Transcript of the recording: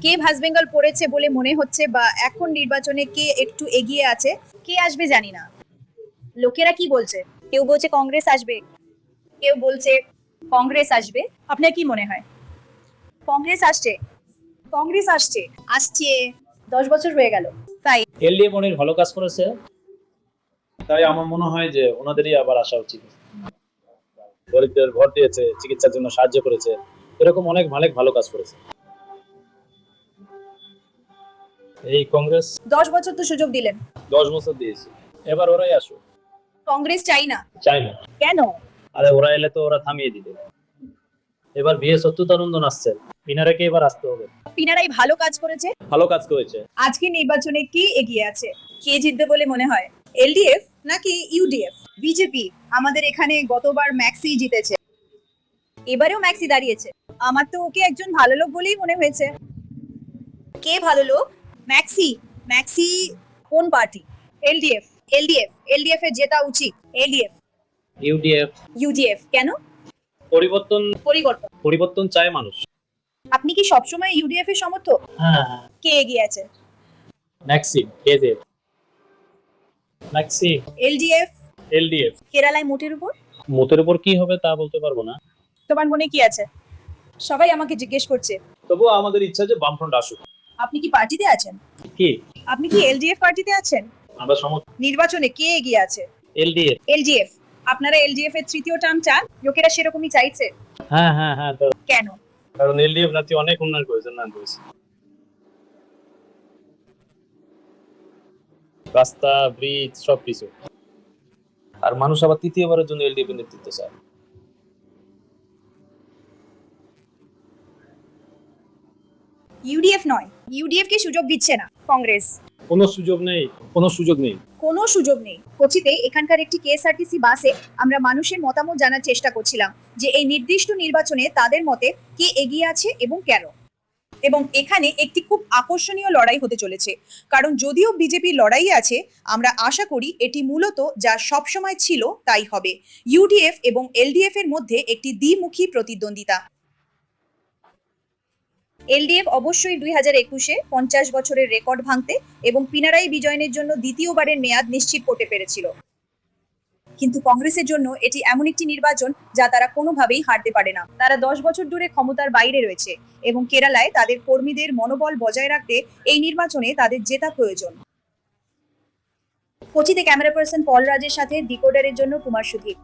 কে ভাস বেঙ্গল পড়েছে বলে মনে হচ্ছে, বা এখন নির্বাচনে কে একটু এগিয়ে আছে? কে আসবে জানি না। লোকেরা কি বলছে? কেউ বলছে কংগ্রেস আসবে, কেউ বলছে কংগ্রেস আসবে। আপনার কি মনে হয়? কংগ্রেস আসছে, কংগ্রেস আসছে, আসছে। 10 বছর হয়ে গেল, তাই এলডিএফ অনেক ভালো কাজ করেছে, তাই আমার মনে হয় যে ওনাদেরই আবার আসা উচিত। গরিবদের ঘর দিয়েছে, চিকিৎসার জন্য সাহায্য করেছে, এরকম অনেক অনেক ভালো কাজ করেছে এই কংগ্রেস। 10 বছর তো সুযোগ দিলেন। 10 বছর দিয়েছে, এবার ওরাই আসুক। কংগ্রেস চাই না। চাই না। কেন? আরে ওরা এলে তো ওরা থামিয়ে দিবে। এবার ভিএস অচ্যুতানন্দন আসছে, ইনারাকে এবার আসতে হবে। পিনারাই ভালো কাজ করেছে। ভালো কাজ করেছে। আজকে নির্বাচনে কে এগিয়ে আছে? কে জিতবে বলে মনে হয়? এলডিএফ নাকি ইউডিএফ? বিজেপি। আমাদের এখানে গতবার ম্যাক্সি জিতেছে, এবারেও ম্যাক্সি দাঁড়িয়েছে। আমার তো ওকে একজন ভালো লোক বলেই মনে হয়েছে। কে ভালো লোক? ম্যাক্সি। ম্যাক্সি কোন পার্টি? এলডিএফ। এলডিএফ। এলডিএফ এর জেতা উচিত। এলডিএফ। ইউডিএফ। ইউডিএফ কেন? পরিবর্তন। পরিবর্তন। পরিবর্তন চায় মানুষ। আপনি কি সবসময় ইউডিএফ এর সমর্থক? হ্যাঁ। কে এগিয়ে আছে? Maxi. KGF. Maxi. LDF. LDF. কেরালায় মোটের উপর। মতের উপর কি হবে তা বলতে পারবো না। তোমার মনে কি আছে? সবাই আমাকে জিজ্ঞেস করছে। তবুও আমাদের ইচ্ছা যে বামফ্রন্ট আসুক। আপনি কি পার্টিতে আছেন? কি? আপনি কি এলডিএফ পার্টিতে আছেন? আমরা সমর্থন। নির্বাচনে কে এগিয়ে আছে? এলডিএফ। এলডিএফ। আপনারা এলডিএফ এর তৃতীয় টার্ম চান? লোকেরা সেরকমই চাইছে। হ্যাঁ হ্যাঁ হ্যাঁ, কেন? কারণ এলডিএফ রাজ্যে অনেক উন্নয়ন করেছে, রাস্তা, ব্রিজ, সবকিছু। আর মানুষ আবার তৃতীয়বারের জন্য এলডিএফ এর নেতৃত্ব চায়। ইউডিএফ নয়, ইউডিএফ কে সুযোগ দিচ্ছে না কংগ্রেস। কোনো সুযোগ নেই, কোনো সুযোগ নেই। কোনো সুযোগ নেই। কোচিতে এখানকার একটি কেএসআরটিসি বাসে আমরা মানুষের মতামত জানার চেষ্টা করছিলাম যে এই নির্দিষ্ট নির্বাচনে তাদের মতে কে এগিয়ে আছে এবং কেন। এবং এখানে একটি খুব আকর্ষণীয় লড়াই হতে চলেছে, কারণ যদিও বিজেপির লড়াই আছে, আমরা আশা করি এটি মূলত যা সবসময় ছিল তাই হবে, ইউডিএফ এবং এলডিএফ এর মধ্যে একটি দ্বিমুখী প্রতিদ্বন্দ্বিতা। এলডিএফ অবশ্যই 2021-এ 50 বছরের রেকর্ড ভাঙতে এবং পিনারাই বিজয়নের জন্য দ্বিতীয়বারের মেয়াদ নিশ্চিত করতে পেরেছিল, কিন্তু কংগ্রেসের জন্য এটি এমন একটি নির্বাচন যা তারা কোনোভাবেই হারতে পারে না। তারা 10 বছর ধরে ক্ষমতার বাইরে রয়েছে এবং কেরালায় তাদের কর্মীদের মনোবল বজায় রাখতে এই নির্বাচনে তাদের জেতা প্রয়োজন। কোচিতে ক্যামেরা পার্সন পল রাজের সাথে ডিকোডারের জন্য কুমার সুধীর।